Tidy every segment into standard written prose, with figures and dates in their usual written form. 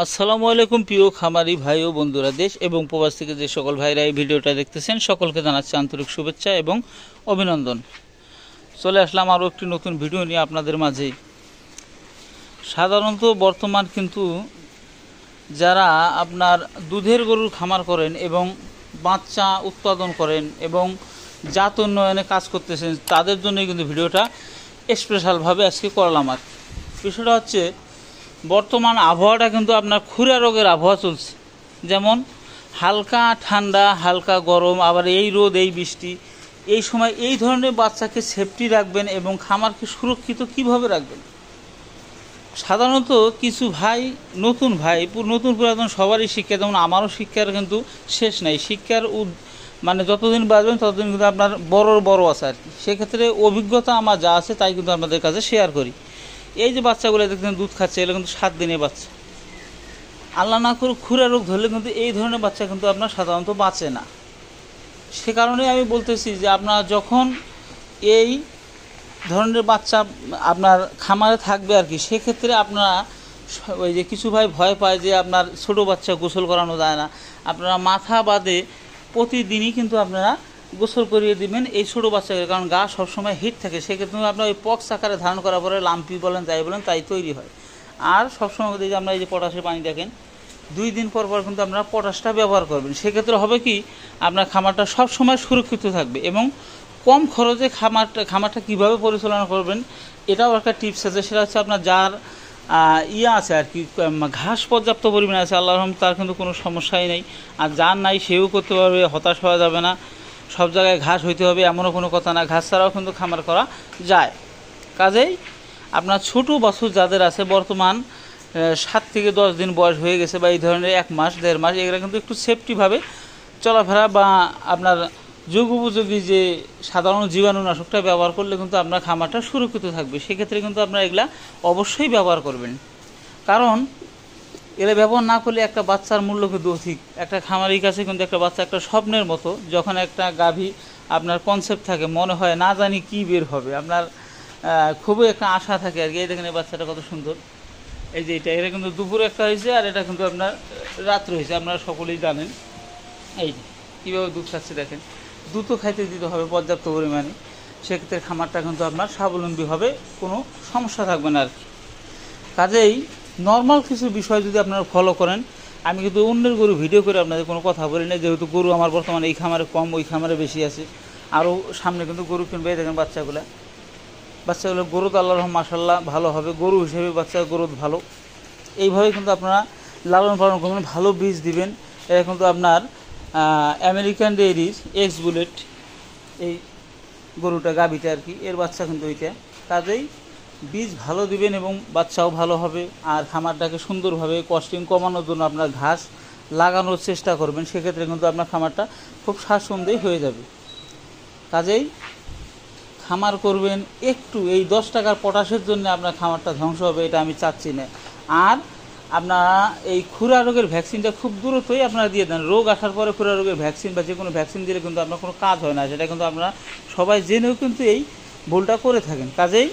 আসসালামু আলাইকুম প্রিয় খামারি ভাই ও বন্ধুরা, দেশ এবং প্রবাস থেকে যে সকল ভাইরা এই ভিডিওটা দেখতেছেন সকলকে জানাচ্ছি আন্তরিক শুভেচ্ছা এবং অভিনন্দন। চলে আসলাম আরও একটি নতুন ভিডিও নিয়ে আপনাদের মাঝে। সাধারণত বর্তমান কিন্তু যারা আপনার দুধের গরুর খামার করেন এবং বাচ্চা উৎপাদন করেন এবং জাত উন্নয়নে কাজ করতেছেন তাদের জন্য কিন্তু ভিডিওটা স্পেশালভাবে আজকে করলাম। আর বিষয়টা হচ্ছে বর্তমান আবহাওয়াটা কিন্তু আপনার খুরা রোগের আবহাওয়া চলছে। যেমন হালকা ঠান্ডা, হালকা গরম, আবার এই রোদ, এই বৃষ্টি, এই সময় এই ধরনের বাচ্চাকে সেফটি রাখবেন এবং খামারকে সুরক্ষিত কিভাবে রাখবেন। সাধারণত কিছু ভাই, নতুন পুরাতন সবারই শিক্ষা, যেমন আমারও শিক্ষার কিন্তু শেষ নাই। শিক্ষার মানে যতদিন বাঁচবেন ততদিন কিন্তু আপনার বড় আছে আর কি। সেক্ষেত্রে অভিজ্ঞতা আমার যা আছে তাই কিন্তু আপনাদের কাছে শেয়ার করি। এই যে বাচ্চাগুলো দেখছেন দুধ খাচ্ছে, এগুলো কিন্তু 7 দিনের বাচ্চা। আল্লাহ না করুক খুরা রোগ ধরলে কিন্তু এই ধরনের বাচ্চা কিন্তু আপনার সাধারণত বাঁচে না। সে কারণে আমি বলতেছি যে আপনার যখন এই ধরনের বাচ্চা আপনার খামারে থাকবে আর কি, সেক্ষেত্রে আপনারা ওই যে কিছু ভাই ভয় পায় যে আপনার ছোটো বাচ্চা গোসল করানো যায় না, আপনারা মাথা বাদে প্রতিদিনই কিন্তু আপনারা গোসল করিয়ে দিবেন এই ছোটো বাচ্চাকে, কারণ গা সবসময় হিট থাকে। সেক্ষেত্রে আপনার ওই পক্স আকারে ধারণ করার পরে লাম্পি বলেন যাই বলেন তাই তৈরি হয়। আর সবসময় যে আমরা এই যে পটাশের পানি দেখেন 2 দিন পর কিন্তু আপনারা পটাশটা ব্যবহার করবেন। সেক্ষেত্রে হবে কি, আপনার খামারটা সবসময় সুরক্ষিত থাকবে এবং কম খরচে খামারটা কীভাবে পরিচালনা করবেন এটাও একটা টিপস আছে। সেটা হচ্ছে আপনার যার আছে আর কি, ঘাস পর্যাপ্ত পরিমাণে আছে, আল্লাহর রহমতে তার কিন্তু কোনো সমস্যাই নেই। আর যার নাই সেও করতে পারবে, হতাশ হওয়া যাবে না। সব জায়গায় ঘাস হইতে হবে এমনও কোনো কথা না, ঘাস ছাড়াও কিন্তু খামার করা যায়। কাজেই আপনার ছোটো বাছুর যাদের আছে, বর্তমান 7 থেকে 10 দিন বয়স হয়ে গেছে বা এই ধরনের 1 মাস 1.5 মাস, এগুলো কিন্তু একটু সেফটিভাবে চলাফেরা বা আপনার যুগোপযোগী যে সাধারণ জীবাণুনাশকটা ব্যবহার করলে কিন্তু আপনার খামারটা সুরক্ষিত থাকবে। সেক্ষেত্রে কিন্তু আপনারা এগুলা অবশ্যই ব্যবহার করবেন, কারণ এরা ব্যবহার না করলে একটা বাচ্চার মূল্য কিন্তু অধিক। একটা খামারির কাছে কিন্তু একটা বাচ্চা একটা স্বপ্নের মতো। যখন একটা গাভী আপনার কনসেপ্ট থাকে, মনে হয় না জানি কি বের হবে, আপনার খুবই একটা আশা থাকে আর কি। এই দেখেন এই বাচ্চাটা কত সুন্দর, এই যে এটা কিন্তু দুপুরে একটা হয়েছে আর এটা কিন্তু আপনার রাত্রে হয়েছে, আপনারা সকলেই জানেন। এই যে কীভাবে দুধ খাচ্ছে দেখেন, দুধও খাইতে দিতে হবে পর্যাপ্ত পরিমাণে। সেক্ষেত্রে খামারটা কিন্তু আপনার স্বাবলম্বী হবে, কোনো সমস্যা থাকবে না আর কি। কাজেই নর্মাল কিছু বিষয় যদি আপনারা ফলো করেন, আমি কিন্তু অন্যের গরু ভিডিও করে আপনাদের কোনো কথা বলি না, যেহেতু গরু আমার বর্তমানে এই খামারে কম, ওই খামারে বেশি আছে। আরও সামনে কিন্তু গরু কিনবে। দেখেন বাচ্চাগুলো গরু তো আল্লাহর রহমতে মাশাআল্লাহ ভালো হবে, গরু হিসেবে বাচ্চার গরু ভালো। এইভাবে কিন্তু আপনারা লালন পালন করবেন, ভালো বীজ দিবেন। এটা কিন্তু আপনার আমেরিকান ডেইরিজ এক্স বুলেট এই গরুটা, গাভীটা আর কি, এর বাচ্চা কিন্তু ওইটা। কাজেই বীজ ভালো দিবেন এবং বাচ্চাও ভালো হবে। আর খামারটাকে সুন্দরভাবে কস্টিং কমানোর জন্য আপনার ঘাস লাগানোর চেষ্টা করবেন। সেক্ষেত্রে কিন্তু আপনার খামারটা খুব স্বাচ্ছন্দ্যেই হয়ে যাবে। কাজেই খামার করবেন একটু, এই 10 টাকার পটাশের জন্য আপনার খামারটা ধ্বংস হবে এটা আমি চাচ্ছি না। আর আপনারা এই খুরা রোগের ভ্যাকসিনটা খুব দ্রুতই আপনারা দিয়ে দেন। রোগ আসার পরে খুরা রোগের ভ্যাকসিন বা যে কোনো ভ্যাকসিন দিলে কিন্তু আপনার কোনো কাজ হয় না, সেটা কিন্তু আপনারা সবাই জেনেও কিন্তু এই ভুলটা করে থাকেন। কাজেই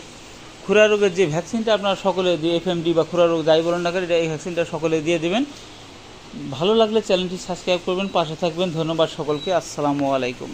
খুরা রোগের যে ভ্যাকসিনটা আপনারা সকলে দিয়ে, এফএমডি বা খুরা রোগ যাই বলেন না কেন, এই ভ্যাকসিনটা সকলে দিয়ে দেবেন। ভালো লাগলে চ্যানেলটি সাবস্ক্রাইব করবেন, পাশে থাকবেন। ধন্যবাদ সকলকে। আসসালামু আলাইকুম।